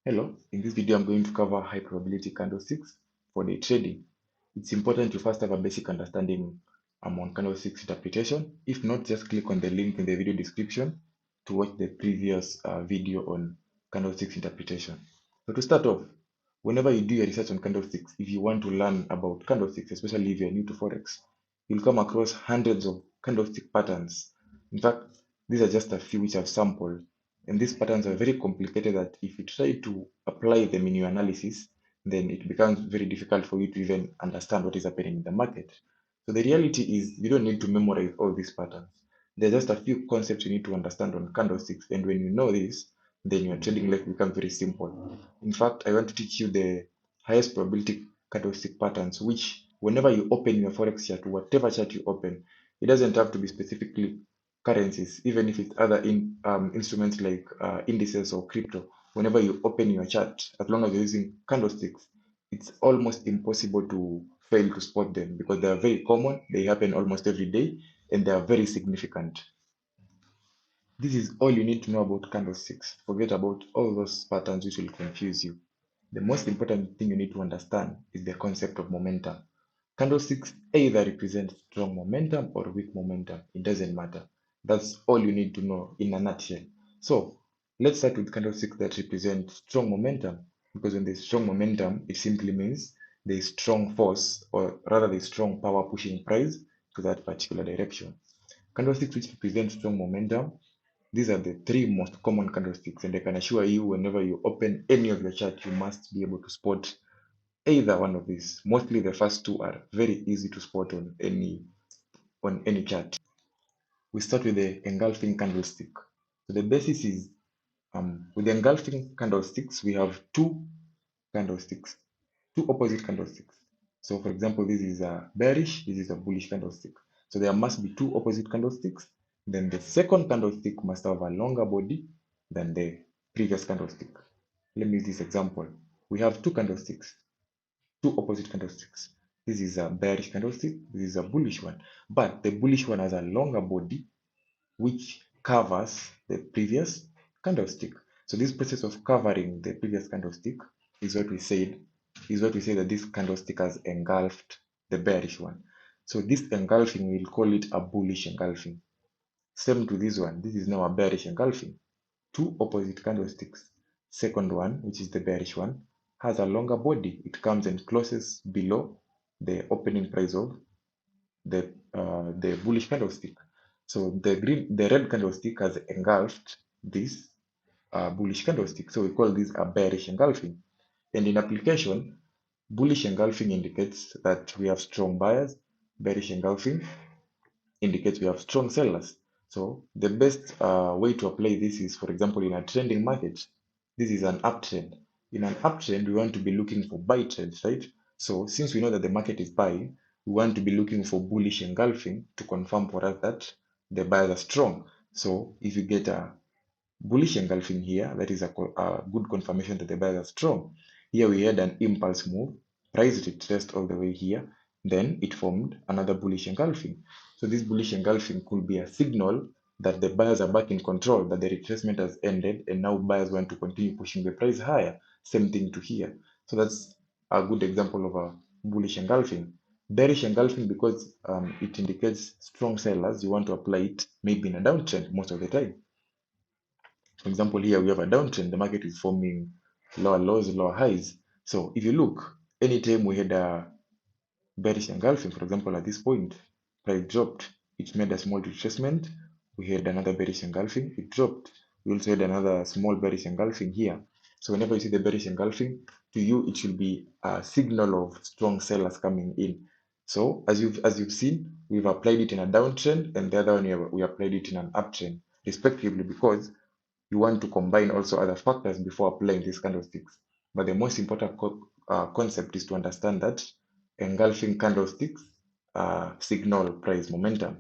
Hello, in this video I'm going to cover high probability candlesticks for day trading. It's important to first have a basic understanding on candlesticks interpretation. If not, just click on the link in the video description to watch the previous video on candlesticks interpretation. So to start off, whenever you do your research on candlesticks, if you want to learn about candlesticks, especially if you're new to Forex, you'll come across hundreds of candlestick patterns. In fact, these are just a few which I've sampled, and these patterns are very complicated that if you try to apply them in your analysis, then it becomes very difficult for you to even understand what is happening in the market. So the reality is you don't need to memorize all these patterns. There are just a few concepts you need to understand on candlesticks, and when you know this, then your trading life becomes very simple. In fact, I want to teach you the highest probability candlestick patterns, which whenever you open your Forex chart, whatever chart you open, it doesn't have to be specifically currencies, even if it's other instruments like indices or crypto. Whenever you open your chart, as long as you're using candlesticks, it's almost impossible to fail to spot them because they are very common, they happen almost every day, and they are very significant. This is all you need to know about candlesticks. Forget about all those patterns which will confuse you. The most important thing you need to understand is the concept of momentum. Candlesticks either represent strong momentum or weak momentum. It doesn't matter. That's all you need to know in a nutshell. So let's start with candlesticks that represent strong momentum, because when there's strong momentum, it simply means there is strong force, or rather there is strong power pushing price to that particular direction. Candlesticks which represent strong momentum, these are the three most common candlesticks, and I can assure you, whenever you open any of your chart, you must be able to spot either one of these. Mostly the first two are very easy to spot on any chart. We start with the engulfing candlestick. So the basis is with the engulfing candlesticks, we have two candlesticks, two opposite candlesticks. So for example, this is a bearish, this is a bullish candlestick. So there must be two opposite candlesticks. Then the second candlestick must have a longer body than the previous candlestick. Let me use this example. We have two candlesticks, two opposite candlesticks. This is a bearish candlestick, this is a bullish one. But the bullish one has a longer body which covers the previous candlestick. So this process of covering the previous candlestick is what we said, that this candlestick has engulfed the bearish one. So this engulfing, we'll call it a bullish engulfing. Same to this one. This is now a bearish engulfing. Two opposite candlesticks. Second one, which is the bearish one, has a longer body. It comes and closes below the opening price of the bullish candlestick. So the red candlestick has engulfed this bullish candlestick. So we call this a bearish engulfing. And in application, bullish engulfing indicates that we have strong buyers. Bearish engulfing indicates we have strong sellers. So the best way to apply this is, for example, in a trending market. This is an uptrend. In an uptrend, we want to be looking for buy trends, right? So since we know that the market is buying, we want to be looking for bullish engulfing to confirm for us that the buyers are strong. So if you get a bullish engulfing here, that is a good confirmation that the buyers are strong. Here we had an impulse move, price retraced all the way here, then it formed another bullish engulfing. So this bullish engulfing could be a signal that the buyers are back in control, that the retracement has ended, and now buyers want to continue pushing the price higher. Same thing to here. So that's a good example of a bullish engulfing. Bearish engulfing, because it indicates strong sellers, you want to apply it maybe in a downtrend most of the time. For example, here we have a downtrend, the market is forming lower lows, lower highs. So if you look, anytime we had a bearish engulfing, for example, at this point, price dropped, it made a small retracement. We had another bearish engulfing, it dropped. We also had another small bearish engulfing here. So whenever you see the bearish engulfing, to you it should be a signal of strong sellers coming in. So as you've seen, we've applied it in a downtrend, and the other one we applied it in an uptrend, respectively, because you want to combine also other factors before applying these candlesticks. But the most important concept is to understand that engulfing candlesticks signal price momentum.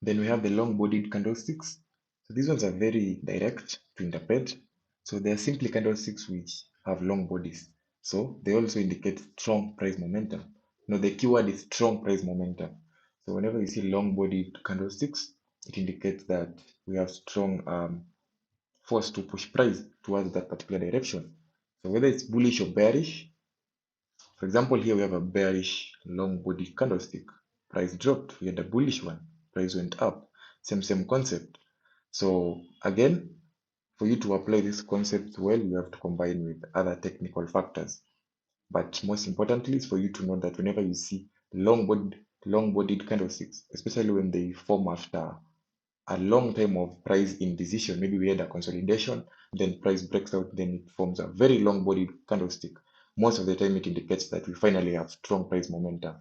Then we have the long-bodied candlesticks. So these ones are very direct to interpret. So they are simply candlesticks which have long bodies. So they also indicate strong price momentum. Now the keyword is strong price momentum. So whenever you see long-bodied candlesticks, it indicates that we have strong force to push price towards that particular direction. So whether it's bullish or bearish, for example, here we have a bearish long body candlestick. Price dropped. We had a bullish one. Price went up. Same concept. So again, for you to apply this concept well, you have to combine with other technical factors. But most importantly is for you to know that whenever you see long bodied candlesticks, especially when they form after a long time of price indecision, maybe we had a consolidation, then price breaks out, then it forms a very long bodied candlestick. Most of the time it indicates that we finally have strong price momentum.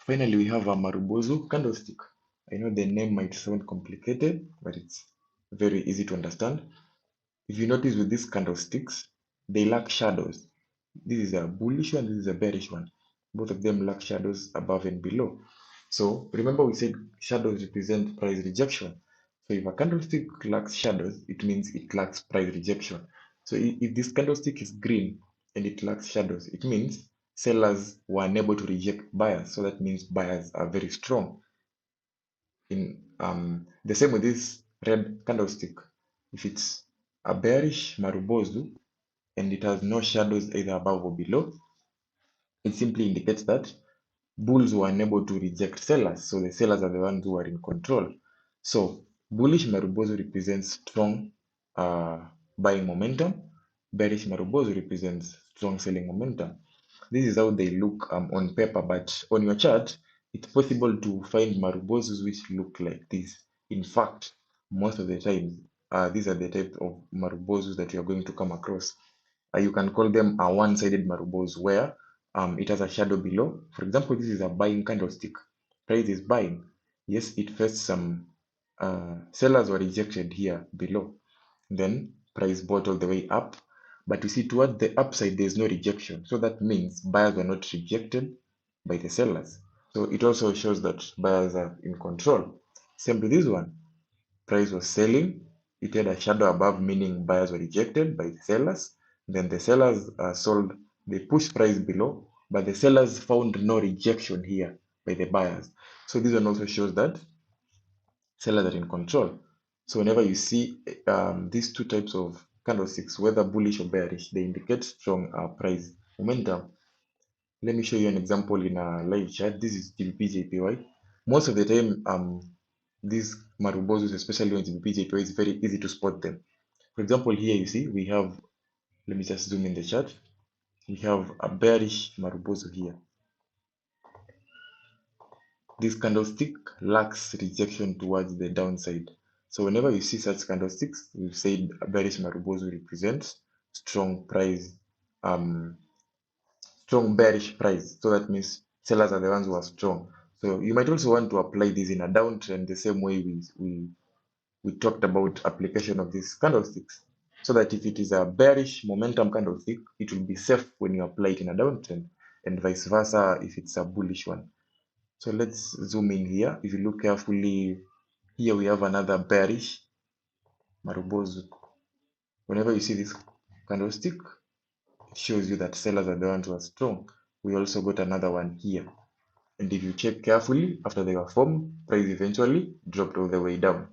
Finally, we have a Marubozu candlestick. I know the name might sound complicated, but it's very easy to understand. If you notice with these candlesticks, they lack shadows. This is a bullish one, this is a bearish one. Both of them lack shadows above and below. So remember we said shadows represent price rejection. So if a candlestick lacks shadows, it means it lacks price rejection. So if this candlestick is green and it lacks shadows, it means sellers were unable to reject buyers. So that means buyers are very strong. In the same with this red candlestick. If it's a bearish Marubozu and it has no shadows either above or below, it simply indicates that bulls were unable to reject sellers, so the sellers are the ones who are in control. So bullish Marubozu represents strong buying momentum. Bearish Marubozu represents strong selling momentum. This is how they look on paper, but on your chart, it's possible to find Marubozus which look like this. In fact, most of the time, these are the type of Marubozus that you are going to come across. You can call them a one-sided Marubozu where it has a shadow below. For example, this is a buying candlestick. Price is buying. Yes, it first some sellers were rejected here below. Then price bought all the way up. But you see, toward the upside, there's no rejection. So that means buyers were not rejected by the sellers. So it also shows that buyers are in control. Same with this one. Price was selling. It had a shadow above, meaning buyers were rejected by the sellers. Then the sellers sold. They pushed price below, but the sellers found no rejection here by the buyers. So this one also shows that sellers are in control. So whenever you see these two types of candlesticks, whether bullish or bearish, they indicate strong price momentum. Let me show you an example in a live chat. This is GBP Most of the time, these Marubozus, especially on GBP it's very easy to spot them. For example, here you see we have, let me just zoom in the chart. We have a bearish Marubozu here. This candlestick lacks rejection towards the downside. So whenever you see such candlesticks, we've said a bearish Marubozu represents strong price, strong bearish price. So that means sellers are the ones who are strong. So you might also want to apply this in a downtrend the same way we talked about application of these candlesticks. So that if it is a bearish momentum candlestick, it will be safe when you apply it in a downtrend, and vice versa if it's a bullish one. So let's zoom in here. If you look carefully, here we have another bearish Marubozu. Whenever you see this candlestick, it shows you that sellers are the ones who are strong. We also got another one here. And if you check carefully, after they were formed, price eventually dropped all the way down.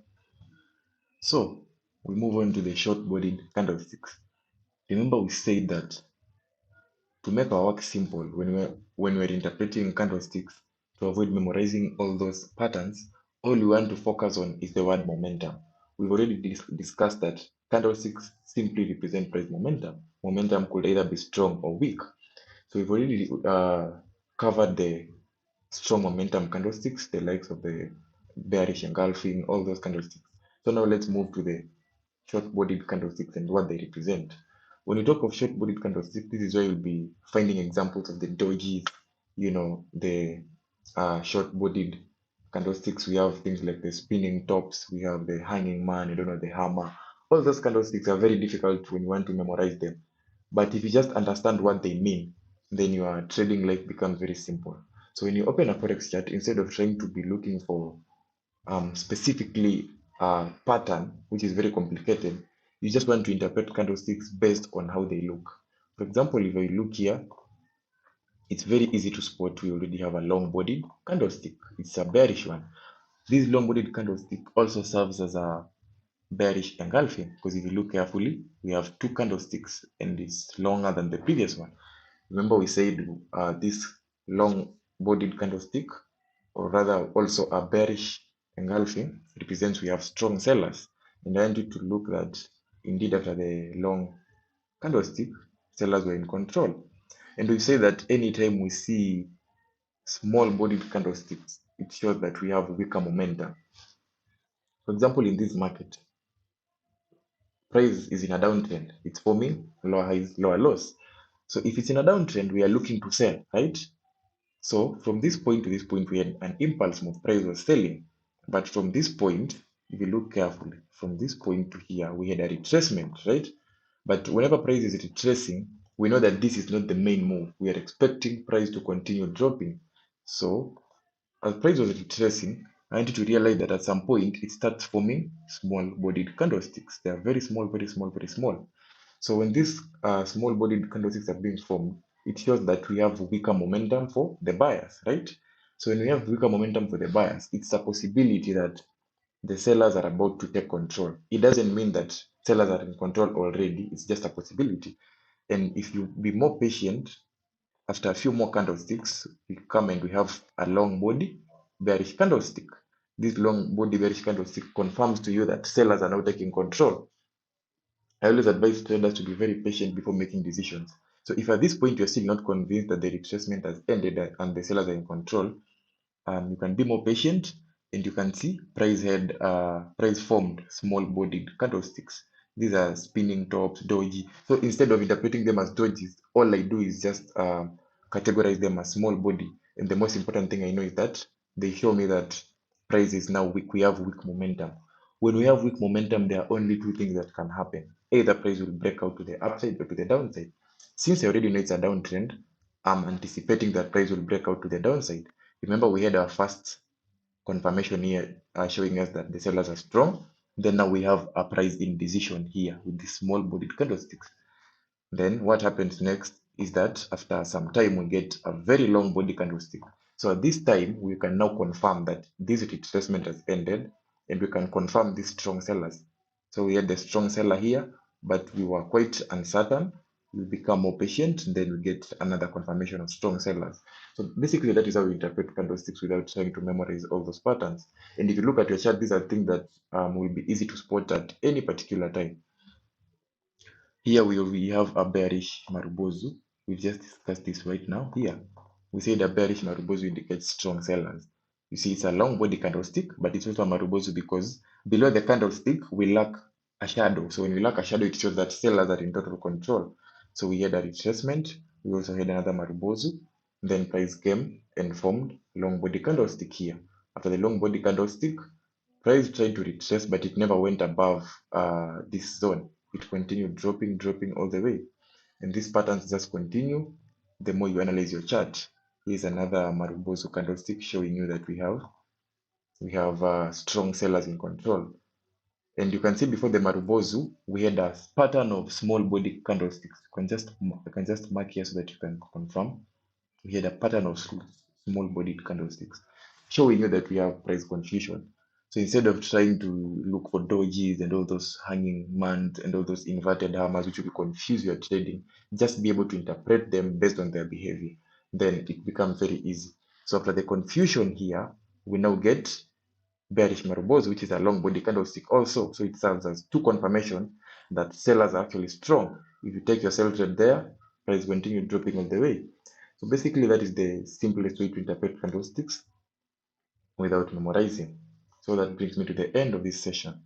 So we move on to the short-bodied candlesticks. Remember we said that to make our work simple when we're interpreting candlesticks, to avoid memorizing all those patterns, all we want to focus on is the word momentum. We've already discussed that candlesticks simply represent price momentum. Momentum could either be strong or weak. So we've already covered the strong momentum candlesticks, the likes of the bearish engulfing, all those candlesticks. So now let's move to the short-bodied candlesticks and what they represent. When you talk of short-bodied candlesticks, this is where you'll be finding examples of the dojis, the short-bodied candlesticks. We have things like the spinning tops, we have the hanging man, the hammer. All those candlesticks are very difficult when you want to memorize them. But if you just understand what they mean, then your trading life becomes very simple. So when you open a Forex chart, instead of trying to be looking for specifically a pattern, which is very complicated, you just want to interpret candlesticks based on how they look. For example, if I look here, it's very easy to spot. We already have a long-bodied candlestick. It's a bearish one. This long-bodied candlestick also serves as a bearish engulfing, because if you look carefully, we have two candlesticks and it's longer than the previous one. Remember we said this long bodied candlestick, or rather also a bearish engulfing, represents we have strong sellers. And I want you to look that indeed after the long candlestick, sellers were in control. And we say that anytime we see small bodied candlesticks, it shows that we have weaker momentum. For example, in this market, price is in a downtrend. It's forming lower highs, lower lows. So if it's in a downtrend, we are looking to sell, right? So from this point to this point, we had an impulse move. Price was selling. But from this point, if you look carefully, from this point to here, we had a retracement, right? But whenever price is retracing, we know that this is not the main move. We are expecting price to continue dropping. So as price was retracing, I want you to realize that at some point it starts forming small bodied candlesticks. They are very small, very small, very small. So when these small bodied candlesticks are being formed, it shows that we have weaker momentum for the buyers, right? So when we have weaker momentum for the buyers, it's a possibility that the sellers are about to take control. It doesn't mean that sellers are in control already, it's just a possibility. And if you be more patient, after a few more candlesticks, we come and we have a long body bearish candlestick. This long body bearish candlestick confirms to you that sellers are now taking control. I always advise traders to be very patient before making decisions. So if at this point you're still not convinced that the retracement has ended and the sellers are in control, you can be more patient and you can see price formed small bodied candlesticks. These are spinning tops, doji. So instead of interpreting them as dojis, all I do is just categorize them as small body. And the most important thing I know is that they show me that price is now weak. We have weak momentum. When we have weak momentum, there are only two things that can happen. Either price will break out to the upside or to the downside. Since I already know it's a downtrend, I'm anticipating that price will break out to the downside. Remember, we had our first confirmation here showing us that the sellers are strong. Then now we have a price indecision here with the small bodied candlesticks. Then what happens next is that after some time we get a very long body candlestick. So at this time we can now confirm that this retracement has ended and we can confirm these strong sellers. So we had the strong seller here, but we were quite uncertain. We become more patient, then we get another confirmation of strong sellers. So basically that is how we interpret candlesticks without trying to memorize all those patterns. And if you look at your chart, these are things that will be easy to spot at any particular time. Here we have a bearish Marubozu. We've just discussed this right now. Here we say the bearish Marubozu indicates strong sellers. You see, it's a long body candlestick, but it's also a Marubozu because below the candlestick we lack a shadow. So when we lack a shadow, it shows that sellers are in total control. So we had a retracement. We also had another Marubozu. Then price came and formed long body candlestick here. After the long body candlestick, price tried to retrace, but it never went above this zone. It continued dropping all the way. And these patterns just continue the more you analyze your chart. Here's another Marubozu candlestick showing you that we have strong sellers in control. And you can see before the Marubozu, we had a pattern of small body candlesticks. You can just mark here so that you can confirm. We had a pattern of small bodied candlesticks showing you that we have price confusion. So instead of trying to look for dojis and all those hanging mans and all those inverted hammers which will confuse your trading, just be able to interpret them based on their behavior. Then it becomes very easy. So after the confusion here, we now get bearish Marubozu, which is a long body candlestick also. So it serves as two confirmation that sellers are actually strong. If you take your sell trade there, price continue dropping all the way. So basically that is the simplest way to interpret candlesticks without memorizing. So that brings me to the end of this session.